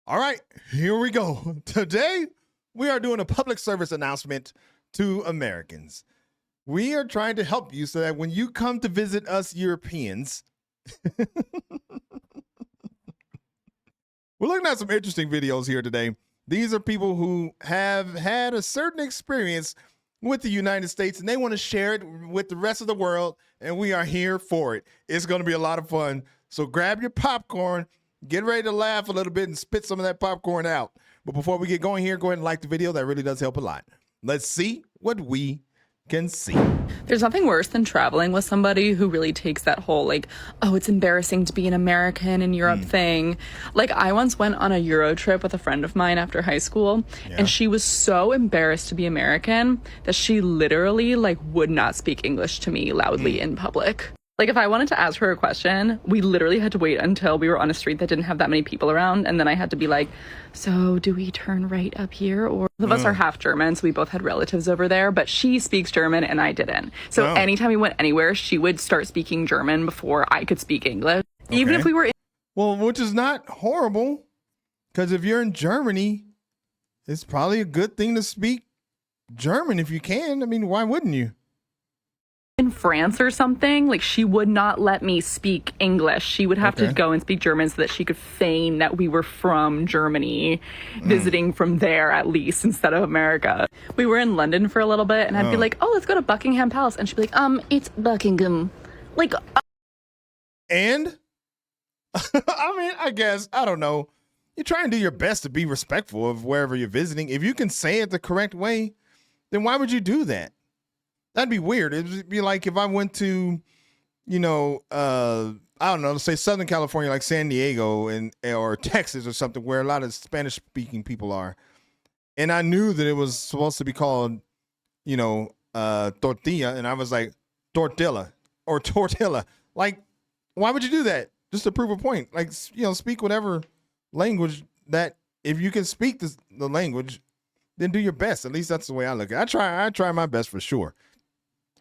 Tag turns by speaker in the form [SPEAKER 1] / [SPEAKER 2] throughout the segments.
[SPEAKER 1] All right, here we go. Today, we are doing a public service announcement to Americans. We are trying to help you so that when you come to visit us Europeans, we're looking at some interesting videos here today. These are people who have had a certain experience with the United States and they want to share it with the rest of the world, and we are here for it. It's going to be a lot of fun. So grab your popcorn, get ready to laugh a little bit and spit some of that popcorn out. But before we get going here, go ahead and like the video. That really does help a lot. Let's see what we can see.
[SPEAKER 2] There's nothing worse than traveling with somebody who really takes that whole like, oh, it's embarrassing to be an American in Europe thing. Like, I once went on a Euro trip with a friend of mine after high school, and she was so embarrassed to be American that she literally like would not speak English to me loudly in public. Like, if I wanted to ask her a question, we literally had to wait until we were on a street that didn't have that many people around. And then I had to be like, so do we turn right up here? Or both of us are half German, so we both had relatives over there, but she speaks German and I didn't. So anytime we went anywhere, she would start speaking German before I could speak English. Even if we were
[SPEAKER 1] Well, which is not horrible, because if you're in Germany, it's probably a good thing to speak German if you can. I mean, why wouldn't you?
[SPEAKER 2] in France or something, like, she would not let me speak English. She would have to go and speak German so that she could feign that we were from Germany, visiting from there at least instead of America. We were in London for a little bit and I'd be like, oh, let's go to Buckingham Palace. And she'd be like, it's Buckingham. Like,
[SPEAKER 1] and I mean, I guess, I don't know. You try and do your best to be respectful of wherever you're visiting. If you can say it the correct way, then why would you do that? That'd be weird. It'd be like if I went to, you know, I don't know, let's say Southern California, like San Diego or Texas or something, where a lot of Spanish speaking people are. And I knew that it was supposed to be called, you know, tortilla. And I was like, tortilla or tortilla. Like, why would you do that? Just to prove a point. Like, you know, speak whatever language that, if you can speak the language, then do your best. At least that's the way I look at it. I try my best for sure,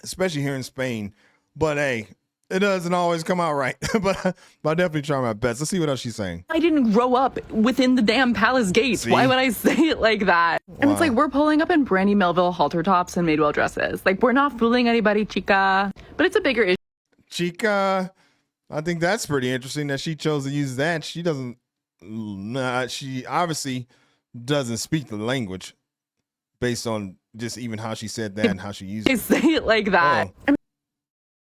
[SPEAKER 1] especially here in Spain. But hey, it doesn't always come out right. but I definitely try my best. Let's see what else she's saying.
[SPEAKER 2] I didn't grow up within the damn palace gates.
[SPEAKER 1] See?
[SPEAKER 2] Why would I say it like that? Wow. And it's like, we're pulling up in Brandy Melville halter tops and Madewell dresses. Like, we're not fooling anybody, chica. But it's a bigger issue.
[SPEAKER 1] Chica, I think that's pretty interesting that she chose to use that. She doesn't, she obviously doesn't speak the language based on just even how she said that and how she used it.
[SPEAKER 2] I say it like that. Oh.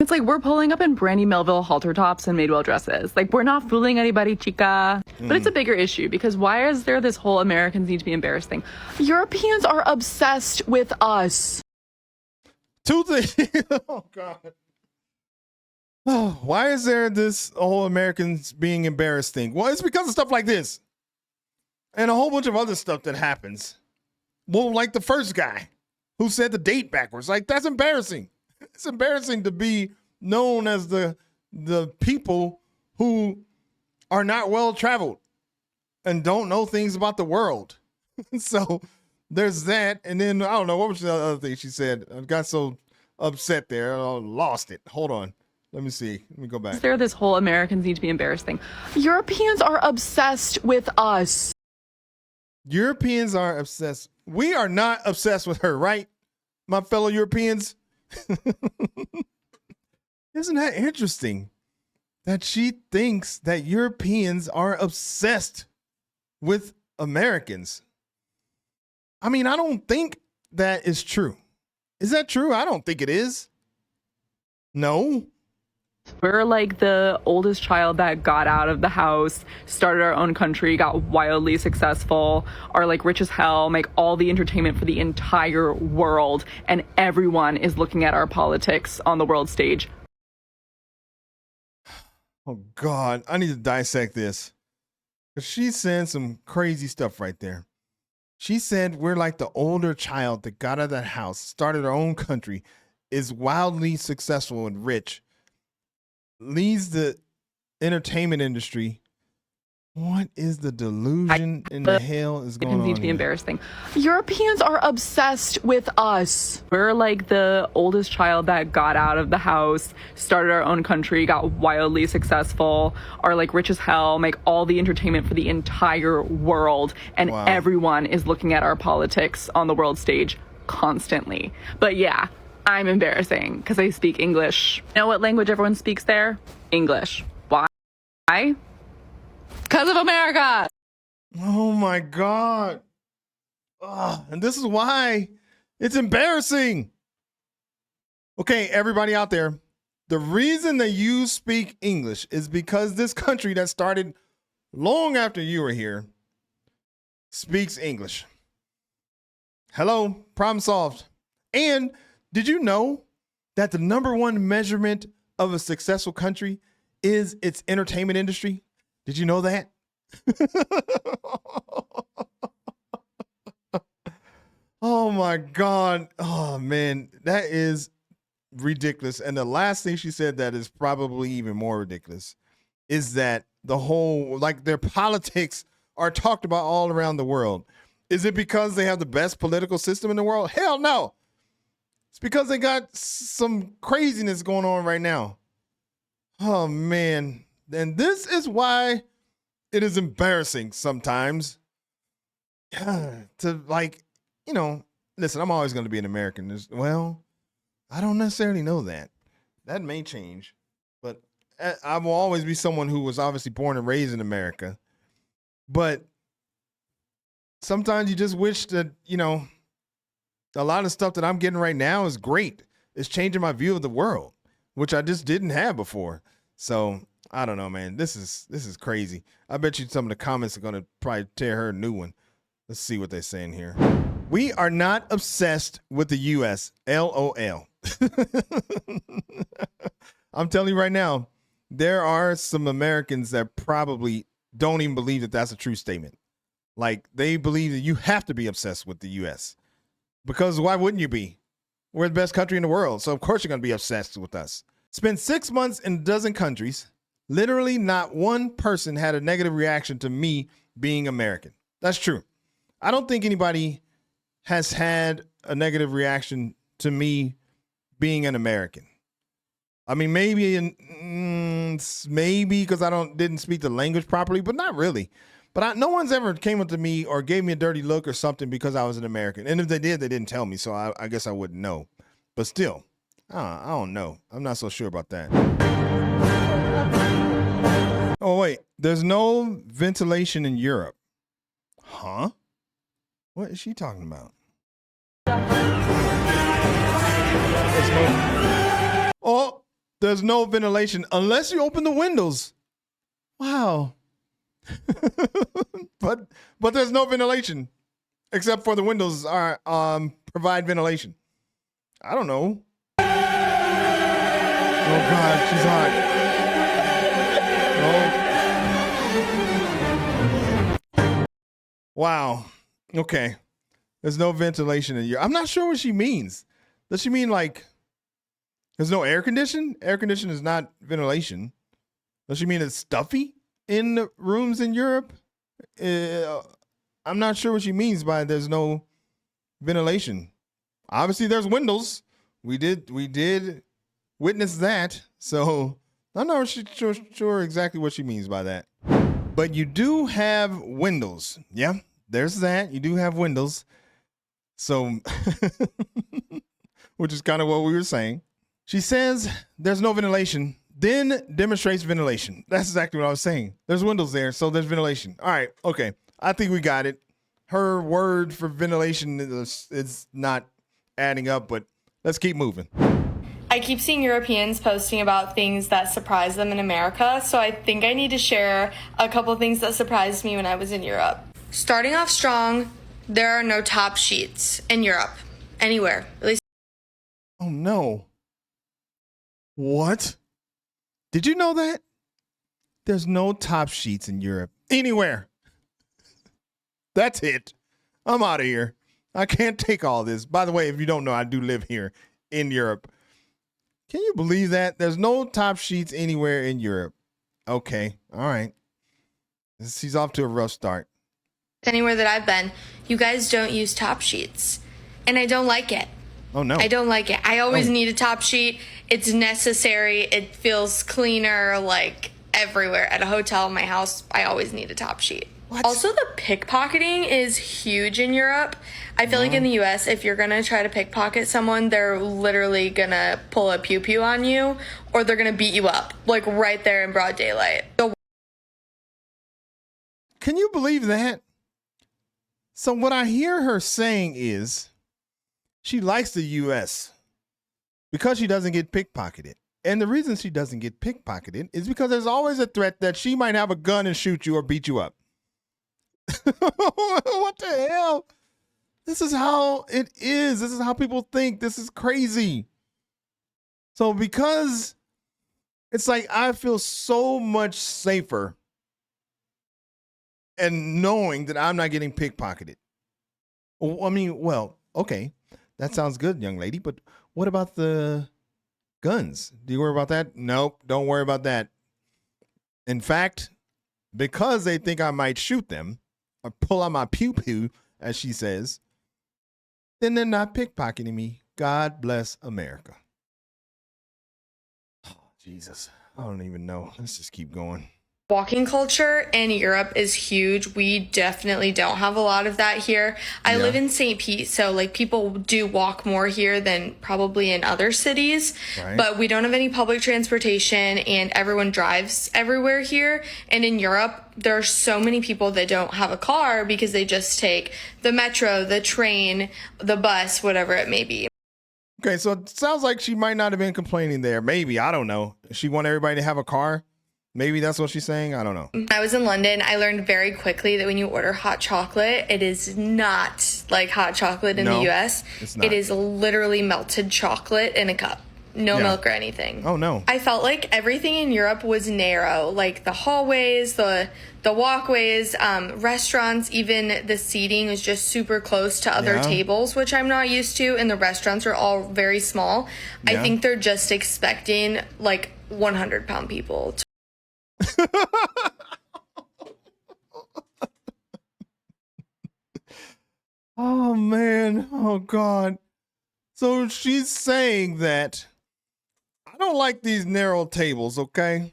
[SPEAKER 2] It's like, we're pulling up in Brandy Melville halter tops and Madewell dresses. Like, we're not fooling anybody, chica. But it's a bigger issue because why is there this whole Americans need to be embarrassed thing? Europeans are obsessed with us.
[SPEAKER 1] Two things. Oh, God. Oh, why is there this whole Americans being embarrassed thing? Well, it's because of stuff like this and a whole bunch of other stuff that happens. Well, like the first guy who said the date backwards. Like, that's embarrassing. It's embarrassing to be known as the people who are not well traveled and don't know things about the world. So there's that. And then, I don't know, what was the other thing she said? I got so upset there. I lost it. Hold on. Let me see. Let me go back.
[SPEAKER 2] Is there this whole Americans need to be embarrassed thing? Europeans are obsessed with us.
[SPEAKER 1] Europeans are obsessed. We are not obsessed with her, right? My fellow Europeans. Isn't that interesting that she thinks that Europeans are obsessed with Americans? I mean, I don't think that is true. Is that true? I don't think it is. No.
[SPEAKER 2] We're like the oldest child that got out of the house, started our own country, got wildly successful, are like rich as hell, make all the entertainment for the entire world, and everyone is looking at our politics on the world stage.
[SPEAKER 1] Oh, God, I need to dissect this. She's saying some crazy stuff right there. She said we're like the older child that got out of that house, started our own country, is wildly successful and rich, leads the entertainment industry. What is the delusion in the hell is
[SPEAKER 2] It
[SPEAKER 1] going
[SPEAKER 2] needs
[SPEAKER 1] on
[SPEAKER 2] to be
[SPEAKER 1] here?
[SPEAKER 2] embarrassing. Europeans are obsessed with us. We're like the oldest child that got out of the house, started our own country, got wildly successful, are like rich as hell, make all the entertainment for the entire world, and
[SPEAKER 1] Wow.
[SPEAKER 2] everyone is looking at our politics on the world stage constantly. But yeah, I'm embarrassing because I speak English. You know what language everyone speaks there? English. Why? Because of America.
[SPEAKER 1] Oh my God. Ugh, and this is why it's embarrassing. Okay, everybody out there, the reason that you speak English is because this country that started long after you were here speaks English. Hello, problem solved. And did you know that the number one measurement of a successful country is its entertainment industry? Did you know that? Oh my God. Oh man, that is ridiculous. And the last thing she said that is probably even more ridiculous is that the whole, like their politics are talked about all around the world. Is it because they have the best political system in the world? Hell no. It's because they got some craziness going on right now. Oh man. And this is why it is embarrassing sometimes to like, listen, I'm always going to be an American. Well, I don't necessarily know that. That may change, but I will always be someone who was obviously born and raised in America. But sometimes you just wish that, a lot of stuff that I'm getting right now is great. It's changing my view of the world, which I just didn't have before. So I don't know, man. This is crazy. I bet you some of the comments are going to probably tear her a new one. Let's see what they're saying here. We are not obsessed with the U.S. LOL. I'm telling you right now, there are some Americans that probably don't even believe that that's a true statement. Like they believe that you have to be obsessed with the U.S. because why wouldn't you be? We're the best country in the world, so of course you're going to be obsessed with us. Spent 6 months in a dozen countries. Literally not one person had a negative reaction to me being American. That's true. I don't think anybody has had a negative reaction to me being an American. I mean, maybe because I didn't speak the language properly, but not really. But no one's ever came up to me or gave me a dirty look or something because I was an American. And if they did, they didn't tell me, so I guess I wouldn't know. But still, I don't know. I'm not so sure about that. Oh, wait. There's no ventilation in Europe. Huh? What is she talking about? There's no ventilation unless you open the windows. Wow. but there's no ventilation except for the windows are provide ventilation. I don't know. Oh God, she's hot. Oh. Wow. Okay. There's no ventilation in here. I'm not sure what she means. Does she mean like there's no air condition? Air condition is not ventilation. Does she mean it's stuffy in the rooms in Europe? I'm not sure what she means by there's no ventilation. Obviously, there's windows. We did witness that. So I'm not sure exactly what she means by that. But you do have windows. Yeah, there's that. You do have windows. So, which is kind of what we were saying. She says there's no ventilation, then demonstrates ventilation. That's exactly what I was saying. There's windows there, so there's ventilation. All right, okay. I think we got it. Her word for ventilation is not adding up, but let's keep moving.
[SPEAKER 3] I keep seeing Europeans posting about things that surprise them in America, so I think I need to share a couple things that surprised me when I was in Europe. Starting off strong, there are no top sheets in Europe, anywhere, at least.
[SPEAKER 1] Oh no. What? Did you know that? There's no top sheets in Europe anywhere. That's it. I'm out of here. I can't take all this. By the way, if you don't know, I do live here in Europe. Can you believe that? There's no top sheets anywhere in Europe. Okay. All right. She's off to a rough start.
[SPEAKER 3] Anywhere that I've been, you guys don't use top sheets. And I don't like it.
[SPEAKER 1] Oh, no.
[SPEAKER 3] I don't like it. I always need a top sheet. It's necessary. It feels cleaner, like everywhere. At a hotel, my house, I always need a top sheet.
[SPEAKER 1] What?
[SPEAKER 3] Also, the pickpocketing is huge in Europe. I feel like in the US, if you're going to try to pickpocket someone, they're literally going to pull a pew-pew on you, or they're going to beat you up, like right there in broad daylight.
[SPEAKER 1] Can you believe that? So what I hear her saying is she likes the US because she doesn't get pickpocketed. And the reason she doesn't get pickpocketed is because there's always a threat that she might have a gun and shoot you or beat you up. What the hell? This is how it is. This is how people think. This is crazy. So because it's like I feel so much safer and knowing that I'm not getting pickpocketed. I mean, well, okay, that sounds good, young lady, but what about the guns? Do you worry about that? Nope, don't worry about that. In fact, because they think I might shoot them or pull out my pew-pew, as she says, then they're not pickpocketing me. God bless America. Oh, Jesus, I don't even know. Let's just keep going.
[SPEAKER 3] Walking culture in Europe is huge. We definitely don't have a lot of that here. I live in St. Pete, so like people do walk more here than probably in other cities.
[SPEAKER 1] Right.
[SPEAKER 3] But we don't have any public transportation, and everyone drives everywhere here. And in Europe, there are so many people that don't have a car because they just take the metro, the train, the bus, whatever it may be.
[SPEAKER 1] Okay, so it sounds like she might not have been complaining there. Maybe, I don't know. She want everybody to have a car. Maybe that's what she's saying. I don't know.
[SPEAKER 3] When I was in London, I learned very quickly that when you order hot chocolate, it is not like hot chocolate in the US.
[SPEAKER 1] It's not.
[SPEAKER 3] It is literally melted chocolate in a cup. No milk or anything.
[SPEAKER 1] Oh, no.
[SPEAKER 3] I felt like everything in Europe was narrow, like the hallways, the walkways, restaurants, even the seating was just super close to other tables, which I'm not used to, and the restaurants are all very small. I think they're just expecting like 100-pound people to
[SPEAKER 1] Oh, man. Oh, God. So she's saying that I don't like these narrow tables, okay?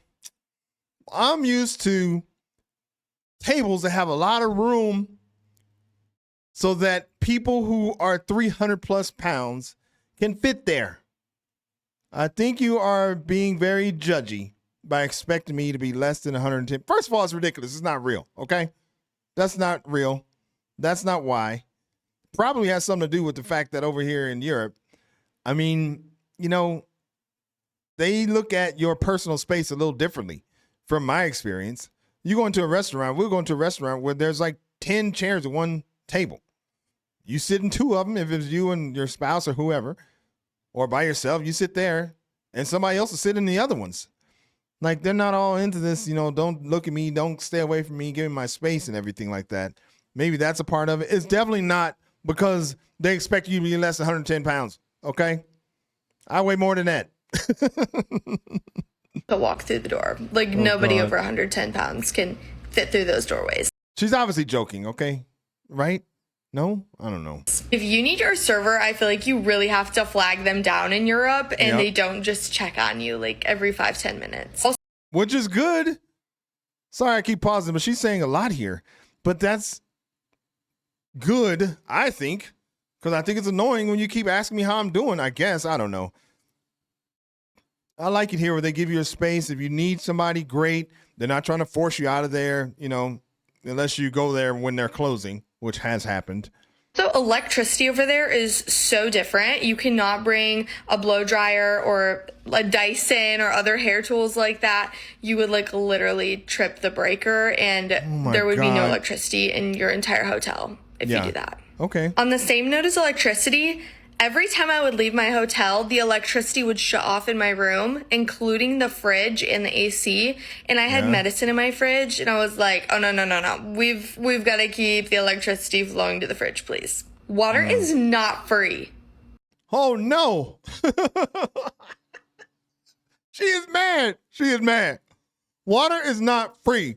[SPEAKER 1] I'm used to tables that have a lot of room so that people who are 300 plus pounds can fit there. I think you are being very judgy by expecting me to be less than 110. First of all, it's ridiculous. It's not real, okay? That's not real. That's not why. Probably has something to do with the fact that over here in Europe, I mean, you know, they look at your personal space a little differently from my experience. You go into a restaurant, we'll go into a restaurant where there's like 10 chairs at one table. You sit in two of them if it's you and your spouse or whoever, or by yourself, you sit there and somebody else will sit in the other ones. Like, they're not all into this, you know, don't look at me, don't stay away from me, give me my space and everything like that. Maybe that's a part of it. It's definitely not because they expect you to be less than 110 pounds, okay? I weigh more than that.
[SPEAKER 3] to walk through the door. Like, nobody over 110 pounds can fit through those doorways.
[SPEAKER 1] She's obviously joking, okay? Right? No? I don't know.
[SPEAKER 3] If you need your server, I feel like you really have to flag them down in Europe, and they don't just check on you like every 5-10 minutes.
[SPEAKER 1] Which is good. Sorry, I keep pausing, but she's saying a lot here. But that's good, I think, because I think it's annoying when you keep asking me how I'm doing, I guess. I don't know. I like it here where they give you a space. If you need somebody, great. They're not trying to force you out of there, you know, unless you go there when they're closing, which has happened.
[SPEAKER 3] So electricity over there is so different. You cannot bring a blow dryer or a Dyson or other hair tools like that. You would like literally trip the breaker, and there would be no electricity in your entire hotel if you do that.
[SPEAKER 1] Okay.
[SPEAKER 3] On the same note as electricity, every time I would leave my hotel, the electricity would shut off in my room, including the fridge and the AC. And I had medicine in my fridge, and I was like, oh, no. We've got to keep the electricity flowing to the fridge, please. Water is not free.
[SPEAKER 1] Oh, no. She is mad. She is mad. Water is not free.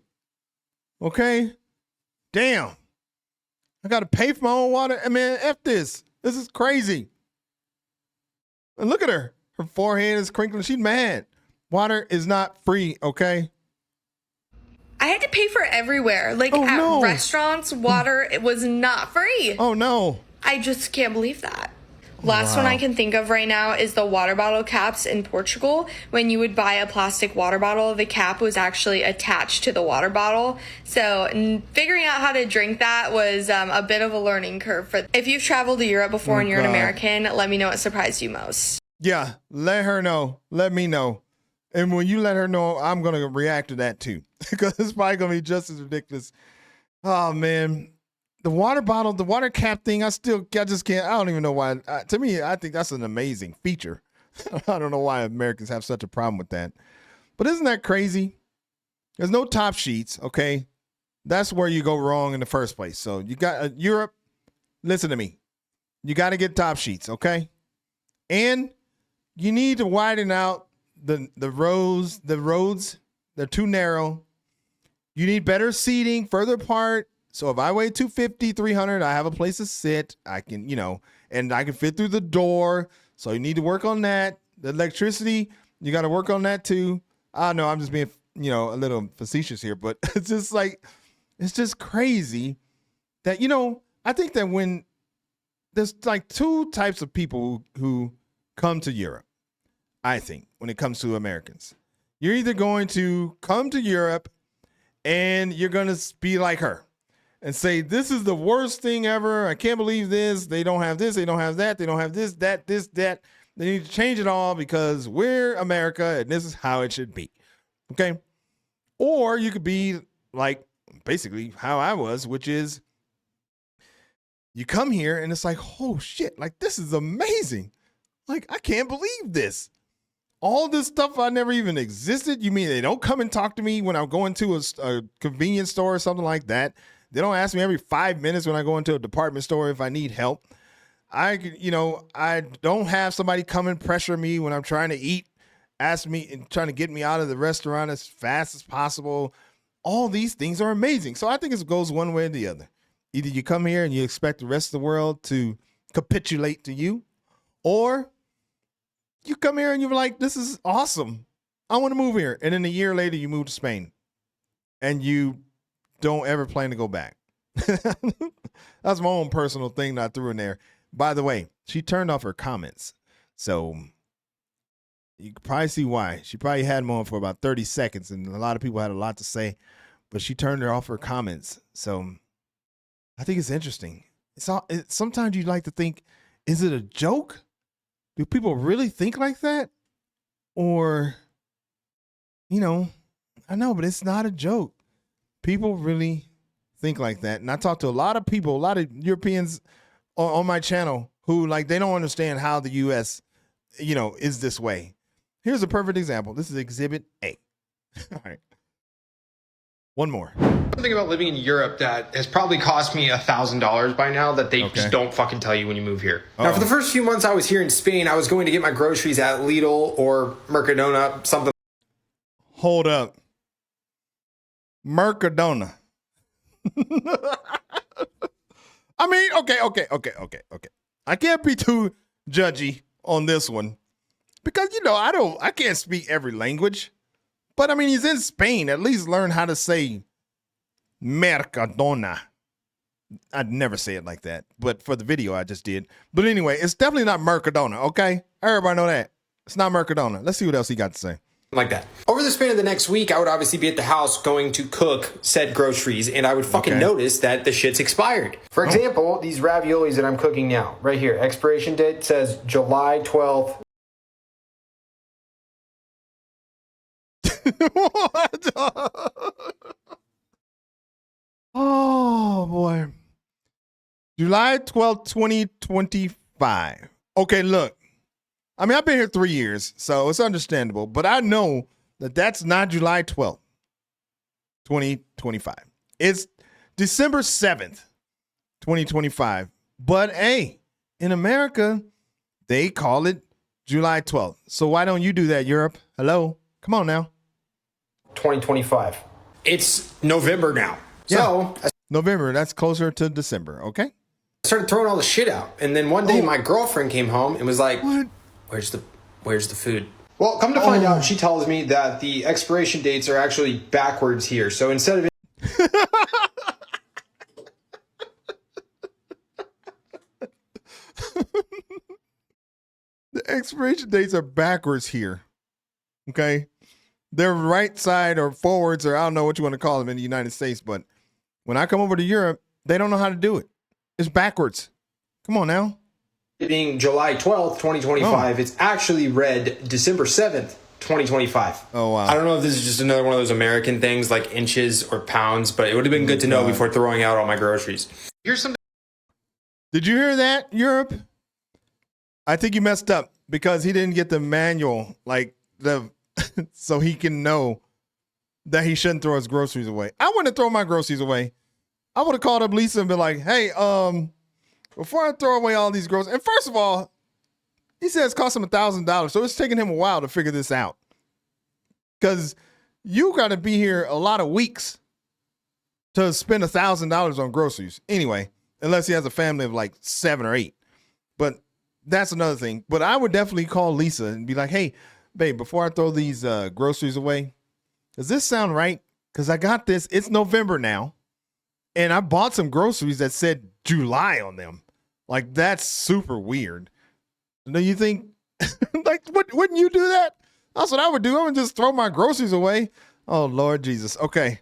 [SPEAKER 1] Okay. Damn. I got to pay for my own water. I mean, F this. This is crazy. And look at her. Her forehead is crinkling. She's mad. Water is not free, okay?
[SPEAKER 3] I had to pay for it everywhere. Like at restaurants, water, it was not free.
[SPEAKER 1] Oh, no.
[SPEAKER 3] I just can't believe that. Last one I can think of right now is the water bottle caps in Portugal. When you would buy a plastic water bottle, the cap was actually attached to the water bottle. So figuring out how to drink that was a bit of a learning curve. If you've traveled to Europe before and you're an American, let me know what surprised you most.
[SPEAKER 1] Yeah, let her know. Let me know. And when you let her know, I'm going to react to that too. Because it's probably going to be just as ridiculous. Oh, man. The water bottle, the water cap thing, I just can't. I don't even know why. To me, I think that's an amazing feature. I don't know why Americans have such a problem with that. But isn't that crazy? There's no top sheets, okay? That's where you go wrong in the first place. So you got Europe, listen to me. You got to get top sheets, okay? And you need to widen out the roads. They're too narrow. You need better seating further apart. So if I weigh 250, 300, I have a place to sit. I can, and I can fit through the door. So you need to work on that. The electricity, you got to work on that too. I know I'm just being, a little facetious here, but it's just crazy that, I think that when there's like two types of people who come to Europe, I think, when it comes to Americans. You're either going to come to Europe and you're going to be like her and say, this is the worst thing ever. I can't believe this. They don't have this. They don't have that. They don't have this, that. They need to change it all because we're America and this is how it should be. Okay. Or you could be like basically how I was, which is you come here and it's like, oh shit, like this is amazing. Like, I can't believe this. All this stuff I never even existed. You mean they don't come and talk to me when I'm going to a convenience store or something like that? They don't ask me every 5 minutes when I go into a department store if I need help. I don't have somebody come and pressure me when I'm trying to eat, ask me and trying to get me out of the restaurant as fast as possible. All these things are amazing. So I think it goes one way or the other. Either you come here and you expect the rest of the world to capitulate to you, or you come here and you're like, this is awesome. I want to move here. And then a year later, you move to Spain and you don't ever plan to go back. That's my own personal thing that I threw in there. By the way, she turned off her comments. So you can probably see why. She probably had them on for about 30 seconds and a lot of people had a lot to say, but she turned off her comments. So I think it's interesting. Sometimes you like to think, is it a joke? Do people really think like that? Or, I know, but it's not a joke. People really think like that. And I talk to a lot of people, a lot of Europeans on my channel who they don't understand how the U.S., is this way. Here's a perfect example. This is Exhibit A. All right. One more.
[SPEAKER 4] Something about living in Europe that has probably cost me $1,000 by now that they just don't fucking tell you when you move here.
[SPEAKER 5] Now, for the first few months I was here in Spain, I was going to get my groceries at Lidl or Mercadona, something.
[SPEAKER 1] Hold up. Mercadona. I mean, okay. I can't be too judgy on this one because, I can't speak every language. But I mean, he's in Spain. At least learn how to say Mercadona. I'd never say it like that, but for the video, I just did. But anyway, it's definitely not Mercadona, okay? Everybody know that. It's not Mercadona. Let's see what else he got to say.
[SPEAKER 5] Like that. Over the span of the next week, I would obviously be at the house going to cook said groceries, and I would fucking notice that the shit's expired. For example, these raviolis that I'm cooking now, right here, expiration date says July 12th.
[SPEAKER 1] What? Oh, boy. July 12th, 2025. Okay, look. I mean, I've been here 3 years, so it's understandable. But I know that that's not July 12th, 2025. It's December 7th, 2025. But, hey, in America, they call it July 12th. So why don't you do that, Europe? Hello? Come on now.
[SPEAKER 5] 2025. It's November now. So I
[SPEAKER 1] November, that's closer to December, okay?
[SPEAKER 5] started throwing all the shit out. And then one day my girlfriend came home and was like,
[SPEAKER 1] What?
[SPEAKER 5] where's the food? Well, come to find out, she tells me that the expiration dates are actually backwards here. So instead of
[SPEAKER 1] the expiration dates are backwards here, okay? They're right side or forwards, or I don't know what you want to call them in the United States, but when I come over to Europe, they don't know how to do it. It's backwards. Come on now.
[SPEAKER 5] being July 12th, 2025, it's actually read December 7th, 2025.
[SPEAKER 1] Oh, wow.
[SPEAKER 5] I don't know if this is just another one of those American things like inches or pounds, but it would have been good to know before throwing out all my groceries.
[SPEAKER 4] Here's something.
[SPEAKER 1] Did you hear that, Europe? I think you messed up because he didn't get the manual, like so he can know that he shouldn't throw his groceries away. I wouldn't throw my groceries away. I would have called up Lisa and been like, hey, before I throw away all these groceries, and first of all, he says it cost him $1,000, so it's taking him a while to figure this out. Because you got to be here a lot of weeks to spend $1,000 on groceries. Anyway, unless he has a family of like 7 or 8. But that's another thing. But I would definitely call Lisa and be like, hey, babe, before I throw these groceries away, does this sound right? Because I got this. It's November now. And I bought some groceries that said July on them. Like, that's super weird. Do you think, like, wouldn't you do that? That's what I would do. I would just throw my groceries away. Oh, Lord Jesus. Okay.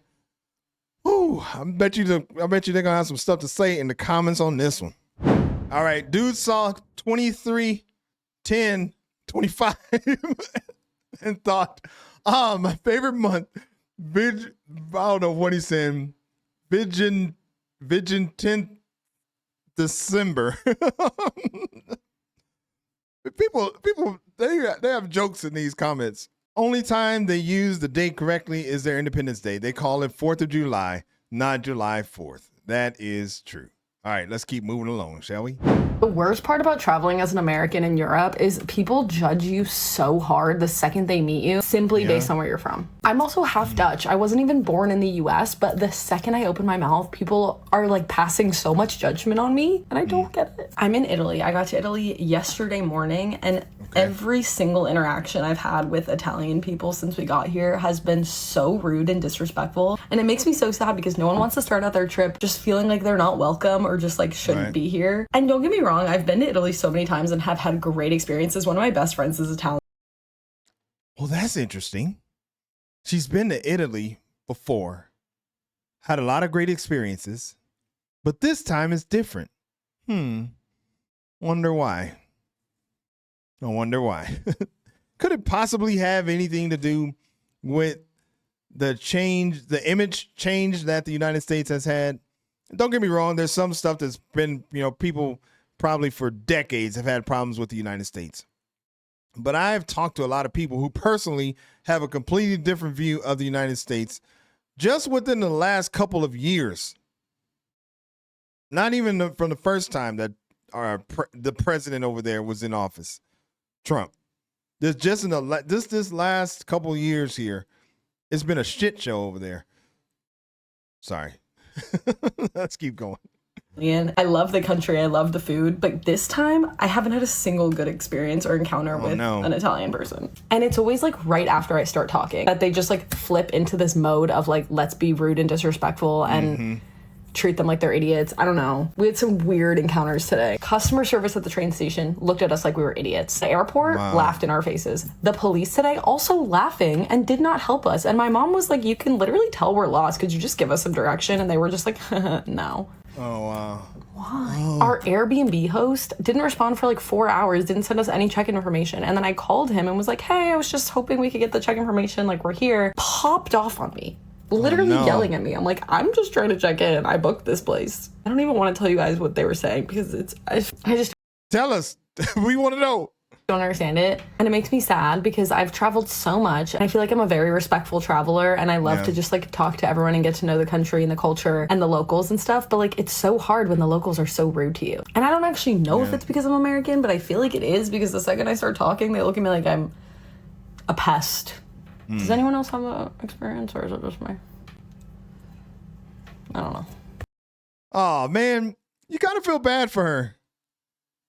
[SPEAKER 1] Whew, I bet you they're gonna have some stuff to say in the comments on this one. All right, dude saw 23/10/25 and thought, my favorite month, I don't know what he's saying, Vision 10th December. People, they have jokes in these comments. Only time they use the date correctly is their Independence Day. They call it 4th of July, not July 4th. That is true. All right, let's keep moving along, shall we?
[SPEAKER 6] The worst part about traveling as an American in Europe is people judge you so hard the second they meet you simply based on where you're from. I'm also half Dutch. I wasn't even born in the US, but the second I open my mouth, people are like passing so much judgment on me, and I don't get it. I'm in Italy. I got to Italy yesterday morning, and every single interaction I've had with Italian people since we got here has been so rude and disrespectful. And it makes me so sad because no one wants to start out their trip just feeling like they're not welcome or just like shouldn't be here. And don't get me wrong, I've been to Italy so many times and have had great experiences. One of my best friends is Italian.
[SPEAKER 1] Well, that's interesting. She's been to Italy before, had a lot of great experiences, but this time it's different. Wonder why. I wonder why. Could it possibly have anything to do with the image change that the United States has had? Don't get me wrong. There's some stuff that's been, people probably for decades have had problems with the United States. But I've talked to a lot of people who personally have a completely different view of the United States just within the last couple of years. Not even from the first time that the president over there was in office, Trump. There's just in this last couple of years here, it's been a shit show over there. Sorry. Let's keep going.
[SPEAKER 6] I love the country. I love the food. But this time, I haven't had a single good experience or encounter with an Italian person. And it's always like right after I start talking that they just like flip into this mode of like, let's be rude and disrespectful and treat them like they're idiots. I don't know. We had some weird encounters today. Customer service at the train station looked at us like we were idiots. The airport laughed in our faces. The police today also laughing and did not help us. And my mom was like, you can literally tell we're lost. Could you just give us some direction? And they were just like, no.
[SPEAKER 1] Oh, wow.
[SPEAKER 6] Why? Oh. Our Airbnb host didn't respond for like 4 hours, didn't send us any check information. And then I called him and was like, hey, I was just hoping we could get the check information. Like, we're here. Popped off on me. Literally yelling at me. I'm like, I'm just trying to check in. I booked this place. I don't even want to tell you guys what they were saying because I just
[SPEAKER 1] tell us. We want to know.
[SPEAKER 6] Don't understand it. And it makes me sad because I've traveled so much and I feel like I'm a very respectful traveler and I love to just like talk to everyone and get to know the country and the culture and the locals and stuff. But like, it's so hard when the locals are so rude to you. And I don't actually know if it's because I'm American, but I feel like it is because the second I start talking, they look at me like I'm a pest. Does anyone else have an experience or is it just me? I don't know.
[SPEAKER 1] Oh man, you kind of feel bad for her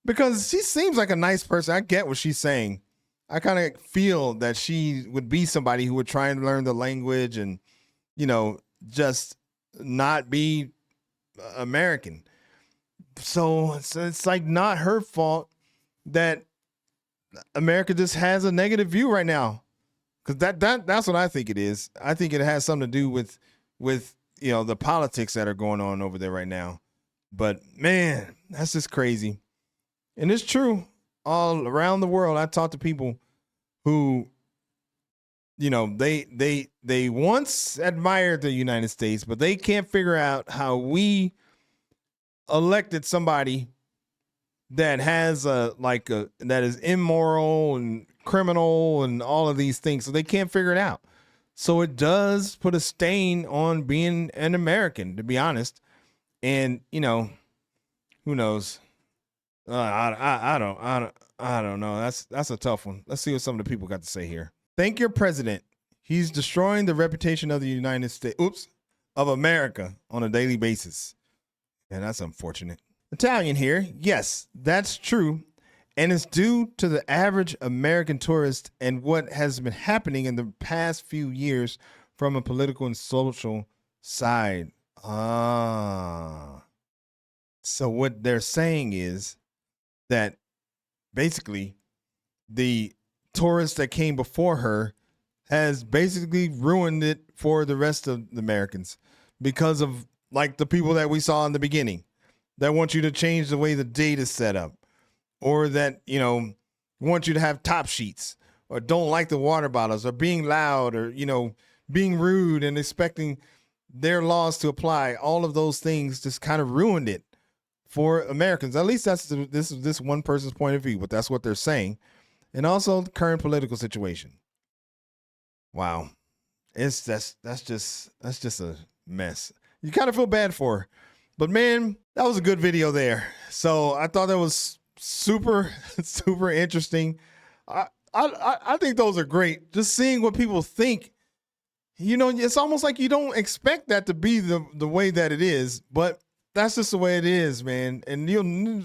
[SPEAKER 1] because she seems like a nice person. I get what she's saying. I kind of feel that she would be somebody who would try and learn the language and, you know, just not be American. So it's like not her fault that America just has a negative view right now. Because that's what I think it is. I think it has something to do with you know, the politics that are going on over there right now. But man, that's just crazy. And it's true. All around the world, I talk to people who, you know, they once admired the United States, but they can't figure out how we elected somebody that has that is immoral and criminal and all of these things. So they can't figure it out. So it does put a stain on being an American, to be honest. And, you know, who knows? I don't know. That's a tough one. Let's see what some of the people got to say here. Thank your president. He's destroying the reputation of the United States, of America on a daily basis. And that's unfortunate. Italian here. Yes, that's true. And it's due to the average American tourist and what has been happening in the past few years from a political and social side. So what they're saying is that basically the tourist that came before her has basically ruined it for the rest of the Americans because of like the people that we saw in the beginning that want you to change the way the date is set up, or that, you know, want you to have top sheets, or don't like the water bottles, or being loud, or, you know, being rude and expecting their laws to apply. All of those things just kind of ruined it for Americans. At least that's this one person's point of view, but that's what they're saying. And also the current political situation. Wow. That's just a mess. You kind of feel bad for her. But man, that was a good video there. So I thought that was super, super interesting. I think those are great. Just seeing what people think. You know, it's almost like you don't expect that to be the way that it is, but that's just the way it is, man. And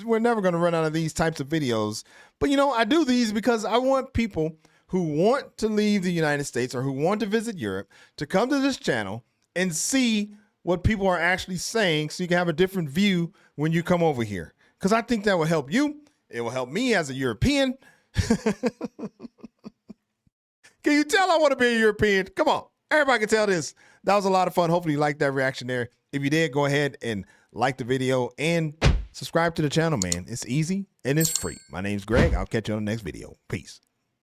[SPEAKER 1] we're never going to run out of these types of videos. But, you know, I do these because I want people who want to leave the United States or who want to visit Europe to come to this channel and see what people are actually saying, so you can have a different view when you come over here. Because I think that will help you. It will help me as a European. Can you tell I want to be a European? Come on. Everybody can tell this. That was a lot of fun. Hopefully you liked that reaction there. If you did, go ahead and like the video and subscribe to the channel, man. It's easy and it's free. My name's Greg. I'll catch you on the next video. Peace.